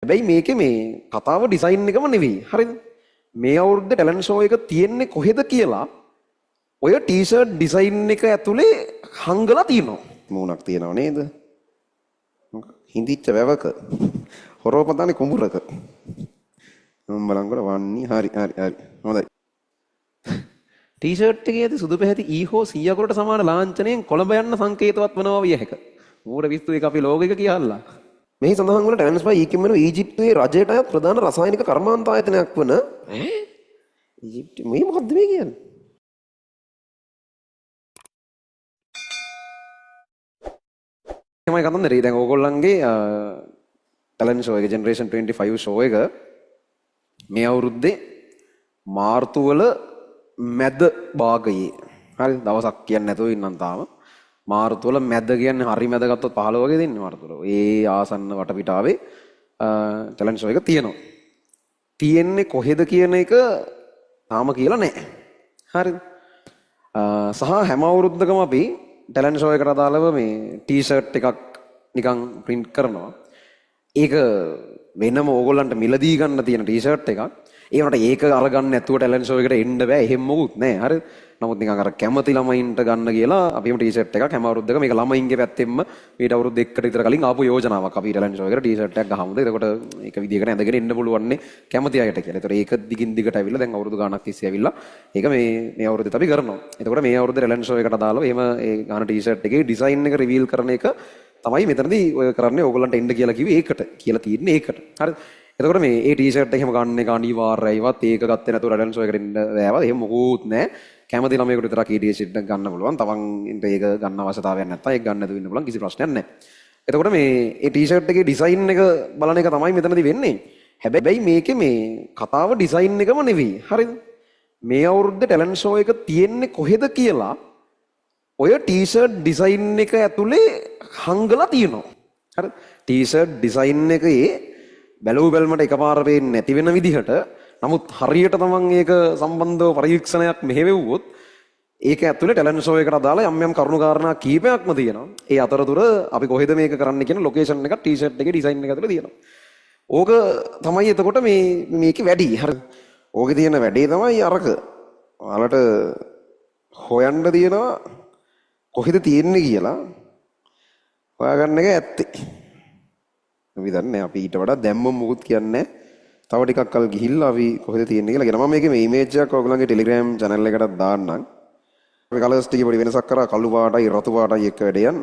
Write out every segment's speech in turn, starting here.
හැබැයි මේකේ මේ කතාව ඩිසයින් එකම නෙවෙයි. හරිද? මේ අවුරුද්දේ ටැලන්ට් ෂෝ එක තියෙන්නේ කොහෙද කියලා ඔය ටී-ෂර්ට් ඩිසයින් එක ඇතුලේ හංගලා තියෙනවා. මූණක් තියෙනව නේද? හිඳිච්ච වැවක. හොරව පතානේ කුඹුරක. මම බලන්කොට වන්නේ හරි. හොඳයි. ටී-ෂර්ට් එකේ ඇති සුදු පැහැති ඊහෝ 100කට සමාන ලාංඡනයෙන් කොළඹ යන්න සංකේතවත් වනවා විය හැක. මූණ විස්තු එක අපි ලෝග එක කියහල්ලා. මෙහි සඳහන් වන ට්‍රාන්ස් බයි ඊකියමන ඊජිප්තුවේ රජයට අයත් ප්‍රධාන රසායනික කර්මාන්ත ආයතනයක් වන ඊජිප්තු මේ මොකද්ද මේ කියන්නේ? තමයි කතන්දරේ. දැන් ඕගොල්ලන්ගේ ටැලන්ට් ෂෝ එක ජෙනරේෂන් 25 ෂෝ එක මේ අවුරුද්දේ මාර්තු වල මැද භාගයේ හරි දවසක් කියන්නේ නැතුව ඉන්නම් තාම. මාර්තු වල මැද කියන්නේ හරි මැද ගත්තොත් 15 වගේ දෙන්නේ මාර්තු වල. ඒ ආසන්න වටපිටාවේ ටැලන්ට් ෂෝ එක තියෙනවා. තියෙන්නේ කොහෙද කියන එක තාම කියලා නැහැ. හරිද? සහ හැම අවුරුද්දකම අපි ටැලන්ට් ෂෝ එකට අදාළව මේ ටී-ෂර්ට් එකක් නිකන් print කරනවා. ඒක වෙනම ඕගොල්ලන්ට මිලදී ගන්න තියෙන ටී-ෂර්ට් එකක්. ඒ වුණාට ඒක අරගන්න නැතුව ටැලන්ට් ෂෝ එකට එන්න බෑ. එහෙම මොකුත් නැහැ. හරිද? නමුත් නිකන් අර කැමති ළමයින්ට ගන්න කියලා අපිම ටී-ෂර්ට් එකක් හැම අවුරුද්දක මේක ළමයින්ගේ පැත්තෙන්ම ඊට අවුරුදු 1කට විතර කලින් ආපු යෝජනාවක්. අපි ටැලන්ට් ෂෝ එකට ටී-ෂර්ට් එකක් ගහමුද? එතකොට ඒක විදියකට ඇඳගෙන එන්න පුළුවන් නේ කැමති අයට කියලා. ඒතර ඒක දිගින් දිගට ඇවිල්ලා දැන් අවුරුදු ගාණක් තිස්සේ ඇවිල්ලා ඒක මේ අවුරුද්දේත් අපි කරනවා. එතකොට මේ අවුරුද්දේ ටැලන්ට් ෂෝ එකට අදාළව එහෙම ඒ ගන්න ටී-ෂර්ට් එකේ ඩිසයින් එක රිවීල් කරන එක තමයි මෙතනදී ඔය කරන්නේ. ඕගොල්ලන්ට එන්න කියලා කිව්වේ ඒකට. කියලා තියෙන්නේ ඒකට. හරිද? එතකොට මේ ඒ ටී-ෂර්ට් එක එහෙම ගන්න එක අනිවාර්යයිවත් ඒක ගත්තේ නැතුව ටැලන්ට් ෂෝ එකට එන්න බෑවා. එහෙම මොකුත් නැහැ. කැමති ළමයෙකුට විතරක් ඒ ටී-ෂර්ට් එක ගන්න පුළුවන්. තවන් ඒක ගන්න අවශ්‍යතාවයක් නැත්නම් ඒක ගන්න නැතුව ඉන්න පුළුවන්. කිසි ප්‍රශ්නයක් නැහැ. එතකොට මේ ඒ ටී-ෂර්ට් එකේ ඩිසයින් එක බලන එක තමයි මෙතනදී වෙන්නේ. හැබැයි මේකේ මේ කතාව ඩිසයින් එකම නෙවෙයි. හරිද? මේ අවුරුද්දේ ටැලන්ට් ෂෝ එක තියෙන්නේ කොහෙද කියලා ඔය ටී-ෂර්ට් ඩිසයින් එක ඇතුලේ හංගලා තියෙනවා. හරිද? ටී-ෂර්ට් ඩිසයින් එකේ බැලුව බැලමට එකපාර පේන්නේ නැති වෙන විදිහට නමුත් හරියට තමන් ඒක සම්බන්ධව පරීක්ෂණයක් මෙහෙවෙව්වොත් ඒක ඇතුලේ ටැලන්ට් ෂෝ එකට අදාළ යම් යම් කරුණු කාරණා කීපයක්ම තියෙනවා. ඒ අතරතුර අපි කොහෙද මේක කරන්න කියන ලොකේෂන් එක ටී-ෂර්ට් එකේ ඩිසයින් එක ඇතුලේ තියෙනවා. ඕක තමයි එතකොට මේකේ වැඩි. හරිද? ඕකේ තියෙන වැඩේ තමයි අරක. ඔයාලට හොයන්න තියෙනවා කොහෙද තියෙන්නේ කියලා හොයාගන්න එක ඇත්තේ. අපි දන්නේ අපි ඊට වඩා දැම්මම මොකුත් කියන්නේ තව ටිකක් කල් ගිහිල්ලා අපි කොහෙද තියෙන්නේ කියලා කියනවා. මම මේකේ මේ ඉමේජ් එකක් ඔයගොල්ලන්ගේ Telegram channel එකටත් දාන්නම්. අපි කලර්ස් ටිකේ පොඩි වෙනසක් කරා කළු පාටයි රතු පාටයි එක වැඩ යන.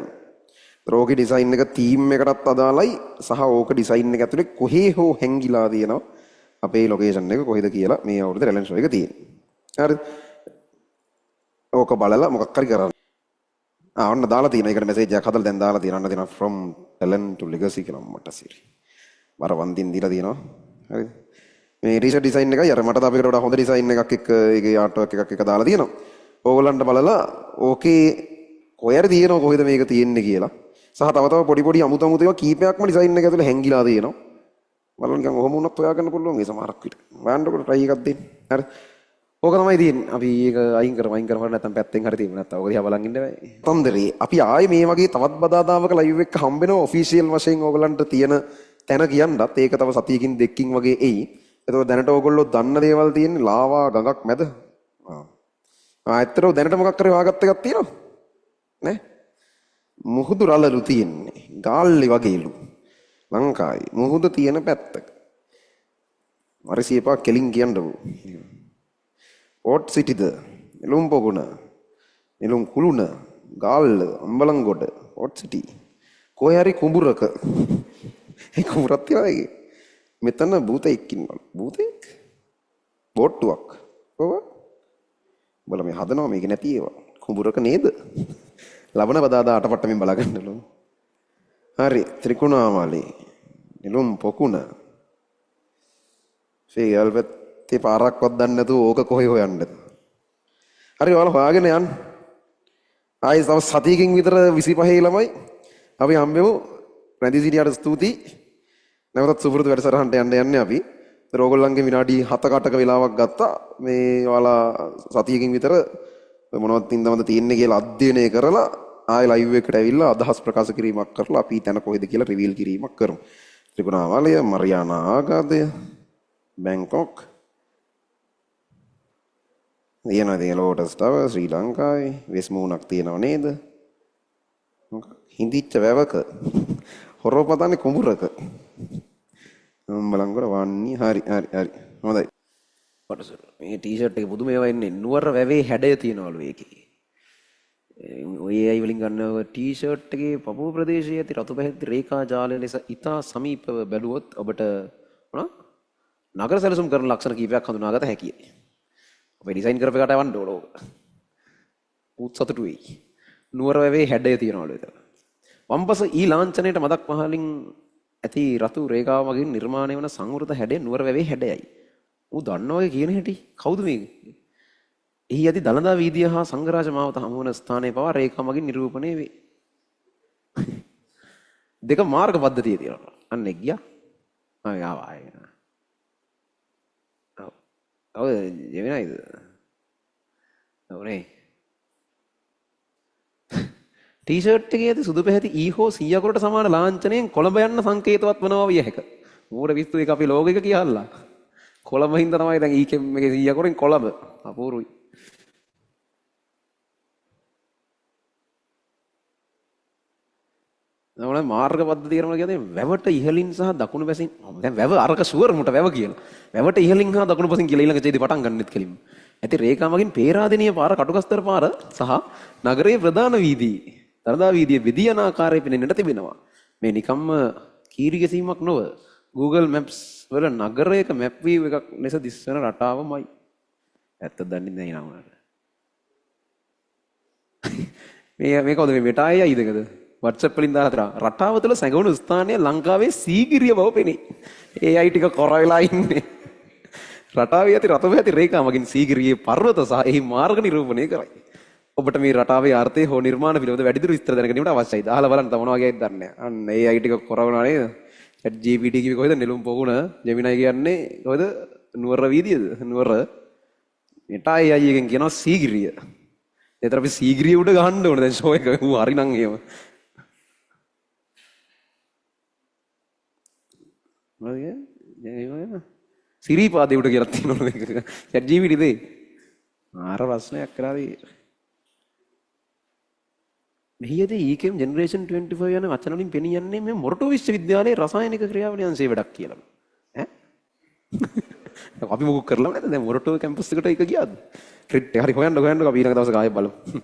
රෝගේ ඩිසයින් එක තීම් එකටත් අදාළයි සහ ඕක ඩිසයින් එක ඇතුලේ කොහේ හෝ හැංගිලා තියෙනවා අපේ ලොකේෂන් එක කොහෙද කියලා මේ අවුරුද්දේ ටැලන්ට් ෂෝ එක තියෙන්නේ. හරිද? ඕක බලලා මොකක් හරි කරන්න. ඔන්න දාලා තියෙනවා. ඒකට මෙසේජ් එකක් හදලා දැන් දාලා තියෙනවා. අන්න තියෙනවා from talent to legacy කියලා මට සිරි. බර වන්දින් දීලා තියෙනවා. හරිද? මේ ටී-ෂර්ට් ඩිසයින් එකයි අර මට තාපේකට වඩා හොඳ ඩිසයින් එකක් එක්ක ඒකේ ආර්ට් වර්ක් එකක් එක දාලා තියෙනවා. ඕගොල්ලන්ට බලලා ඕකේ කොහෙද තියෙනව කොහෙද මේක තියෙන්නේ කියලා. සහ තව තව පොඩි පොඩි අමුතු අමුතු ඒවා කීපයක්ම ඩිසයින් එක ඇතුලේ හැංගිලා තියෙනවා. බලන්න නිකන් ඔහොම වුණත් හොයාගන්න පුළුවන් ඒ සමහරක් විතර. බලන්නකොට try එකක් දෙන්න. හරි. ඕක තමයි තියෙන්නේ. අපි ඒක අයින් කරමු නැත්නම් පැත්තෙන් හරි තියෙන්නේ නැත්නම් ඕක දිහා බලන් ඉන්න බෑ. තන්දරේ අපි ආයේ මේ වගේ තවත් බදාදාවක ලයිව් එක හම්බෙනවා ඔෆිෂියල් වශයෙන් ඕගලන්ට තියෙන තැන කියන්නත් ඒක තව සතියකින් දෙකකින් වගේ එයි. එතකොට දැනට ඕගොල්ලෝ දන්න දේවල් තියෙන්නේ ලාවා ගඟක් මැද. ඇත්තටම දැනට මොකක් කරේ හොයාගත්ත එකක් තියෙනවද? නෑ. මුහුදු රළලු තියෙන්නේ. ගාල්ලි වගේලු. ලංකාවේ මුහුද තියෙන පැත්තක. වරිසියපා කෙලින් කියන්නකෝ. පෝට් සිටිද නෙළුම් පොකුණ නෙළුම් කුළුණ ගාල්ල අම්බලන්ගොඩ පෝට් සිටි කොහේ හරි කුඹුරක ඒ කුඹුරක් තියලා ඒකේ මෙතන භූතෙක් ඉන්නවා. භූතෙක් බෝට්ටුවක් කොහොම බල මේ හදනවා මේක නැති ඒවා කුඹුරක නේද? ලබන බදාදා අටපට්ටමින් බලාගන්නලු. හරි ත්‍රිකුණාමලේ නෙළුම් පොකුණ ෆේල්වත් තේ පාරක්වත් දන්නේ නැතුව ඕක කොහේ හොයන්නද? හරි ඔයාලා හොයාගෙන යන්න. ආයෙ තව සතියකින් විතර 25 ළමයි අපි හම්බෙමු. රැඳී සිටියාට ස්තුතියි. නැවතත් සුපුරුදු වැඩසටහනට යන්නේ අපි. ඒතර ඕගොල්ලන්ගේ විනාඩි 7-8ක වෙලාවක් ගත්තා. මේ ඔයාලා සතියකින් විතර මොනවද තින්දමද තියෙන්නේ කියලා අධ්‍යයනය කරලා ආයෙ ලයිව් එකට ඇවිල්ලා අදහස් ප්‍රකාශ කිරීමක් කරලා අපි තැන කොහෙද කියලා රිවීල් කිරීමක් කරමු. ත්‍රිකුණාමලය, මරියානා ආගාදය, බැංකොක්, තියෙනවා ඉතින් ලෝටස් ටවර් ශ්‍රී ලංකාවේ වෙස් මූණක් තියෙනව නේද? හිඳිච්ච වැවක හොරව පතන්නේ කුඹුරක. බලංගොඩ වන්නේ හරි හොඳයි. මේ ටී-ෂර්ට් එක පුදුම ඒවා ඉන්නේ නුවර වැවේ හැඩය තියනවලු ඒකේ. ඔය අය වලින් ගන්නව ටී-ෂර්ට් එකේ පපුව ප්‍රදේශයේ ඇති රතු පැහැති රේඛා ජාලය ලෙස ඉතා සමීපව බැලුවොත් ඔබට නගර සැලසුම් කරන ලක්ෂණ කීපයක් හඳුනාගත හැකියි. ඔබ ඩිසයින් කරපු එකට යවන්න ඕන. උත් සතුටු වෙයි. නුවර වැවේ හැඩය තියනවලු ඒක. වම්පස ඊ ලාංඡනයේට මදක් පහලින් ඇති රතු රේඛාව මගින් නිර්මාණය වන සංවෘත හැඩය නුවර වැවේ හැඩයයි. ඌ දන්නවගේ කියන හැටි කවුද මේක? එහි ඇති දළදා වීදිය හා සංඝරාජ මාවත හමු වන ස්ථානයේ පවා රේඛා මගින් නිරූපණය වේ. දෙක මාර්ග පද්ධතිය තියෙනවා. අන්න එක් ගියා. ආවා. ඔව් ජෙමිනයිද? ඔව්නේ. ටී-ෂර්ට් එකේ ඇති සුදු පැහැති ඊ හෝ 100කට සමාන ලාංඡනයෙන් කොළඹ යන්න සංකේතවත් වනවා විය හැක. මෝඩ විස්තු එක අපි ලෝග එක කියහල්ලා. කොළඹ හින්දා තමයි දැන් ඊකෙම් එකේ 100කරෙන් කොළඹ. අපූර්වයි. නමුත් මාර්ග පද්ධතිය කරනවා කියන්නේ වැවට ඉහළින් සහ දකුණු පැසින් දැන් වැව අරක ෂුවර් මුට වැව කියනවා. වැවට ඉහළින් හා දකුණු පැසින් කියලා ඊළඟ ඡේදෙ පටන් ගන්නෙත් කෙලින්ම. ඇති රේඛා මගින් පේරාදෙණිය පාර කටුකස්තර පාර සහ නගරයේ ප්‍රධාන වීදී දළදා වීදියේ විදී යන ආකාරය පෙනෙන්නට තිබෙනවා. මේ නිකම්ම කීරි ගැසීමක් නොව Google Maps වල නගරයක map view එකක් ලෙස දිස්වන රටාවමයි. ඇත්ත දන්නේ නැහැ නම. මේ කවුද මේ මෙටායි අයිදකද? WhatsApp වලින් දාලා තර රටාව තුළ සැඟවුණු ස්ථානය ලංකාවේ සීගිරිය බව පෙනේ. ඒ අය ටික කොර වෙලා ඉන්නේ. රටාවේ ඇති රතු පැහැති රේඛා මගින් සීගිරියේ පර්වත සහ එහි මාර්ග නිරූපණය කරයි. ඔබට මේ රටාවේ අර්ථය හෝ නිර්මාණ පිළිබඳ වැඩිදුර විස්තර දැන ගැනීමට අවශ්‍යයි. අහලා බලන්න තව මොනවා වගේද දන්නේ නැහැ. අන්න ඒ අය ටික කොර වෙනවා නේද? chat GPT කිව්වේ කොහෙද? නෙළුම් පොකුණ Gemini කියන්නේ කොහෙද? නුවර වීදියේද? නුවර. මෙටායි අයියගෙන් කියනවා සීගිරිය. ඒතර අපි සීගිරිය උඩ ගහන්න ඕනේ දැන් ෂෝ එක. ඌ හරි නම් එහෙම. සිරීපාදේ උඩ කියලා තියෙනවා මේක. chat GPT දේ. ආර ප්‍රශ්නයක් කරාදී. මෙහිදී ඊකෙම් ජෙනරේෂන් 25 යන වචන වලින් පෙනී යන්නේ මේ මොරටු විශ්වවිද්‍යාලයේ රසායනික ක්‍රියාවලිය අංශයේ වැඩක් කියලා. ඈ? අපි මොකක් කරලා නැද්ද? දැන් මොරටු කැම්පස් එකට එක ගියාද? ක්‍රිට් එක හරි හොයන්න අපි ඊළඟ දවසක ආයෙ බලමු.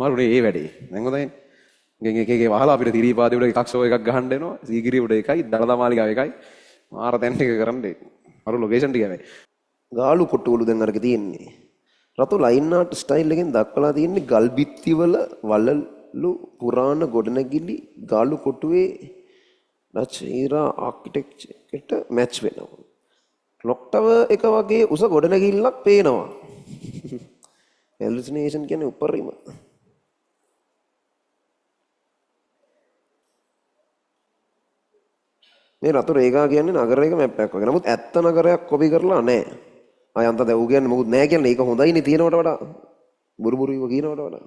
මාරුනේ ඒ වැඩේ. දැන් හොඳයි. එකේ වහලා අපිට තිරීපාදේ උඩ එකක් ෂෝ එකක් ගහන්න වෙනවා. සීගිරිය උඩ එකයි, දළදා මාලිගාව එකයි. මාර තැන් ටික කරන්නේ. අර ලොකේෂන් ටික හැබැයි. ගාලු කොට්ටුවලු දැන් අරක තියෙන්නේ. රතු ලයින් ආර්ට් ස්ටයිල් එකෙන් දක්වලා තියෙන්නේ ගල් බිත්ති වල වලලු පුරාණ ගොඩනැගිලි ගාලු කොටුවේ නචීරා ආකිටෙක්චර් එකට මැච් වෙනවා. ක්ලොක් ටවර් එක වගේ උස ගොඩනැගිල්ලක් පේනවා. හැලුසිනේෂන් කියන්නේ උපරිම. මේ රතු රේඛා කියන්නේ නගරයක මැප් එකක් වගේ. නමුත් ඇත්ත නගරයක් කොපි කරලා නැහැ. අයන්ත දැන් ඌ කියන්නේ මොකුත් නැහැ කියන්නේ ඒක හොඳයිනේ තියෙනවට වඩා. බුරුබුරුව කියනවට වඩා.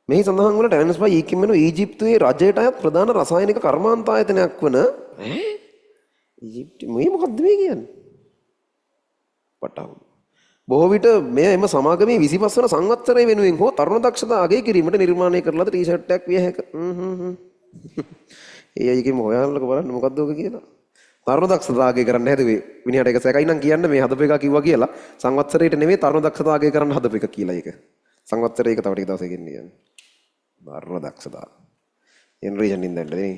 මේ සඳහන් වන ටැන්ස්බයි ඊකින් වෙන ඊජිප්තුවේ රජයට අයත් ප්‍රධාන රසායනික කර්මාන්ත ආයතනයක් වන ඊජිප්තු මේ මොකද්ද මේ කියන්නේ? පටාව. බොහෝ විට මෙය එම සමාගමේ 25 වන සංවත්සරය වෙනුවෙන් හෝ තරුණ දක්ෂතා අගය කිරීමට නිර්මාණය කරන ලද ටී-ෂර්ට් එකක් විය හැක. ඒ අයගෙම හොයන්නකෝ බලන්න මොකද්ද ඔක කියලා. තරුණ දක්ෂතා අගය කරන්න හැදුවේ මිනිහට එක සැකයි නම් කියන්න මේ හදපු එක කිව්වා කියලා. සංවත්සරයට නෙමෙයි තරුණ දක්ෂතා අගය කරන්න හදපු එක කියලා ඒක. සංවත්සරයක තව ටික දවසකින් කියන්නේ. තරුණ දක්ෂතා. ජෙනරේෂන් ඉඳන් නේ.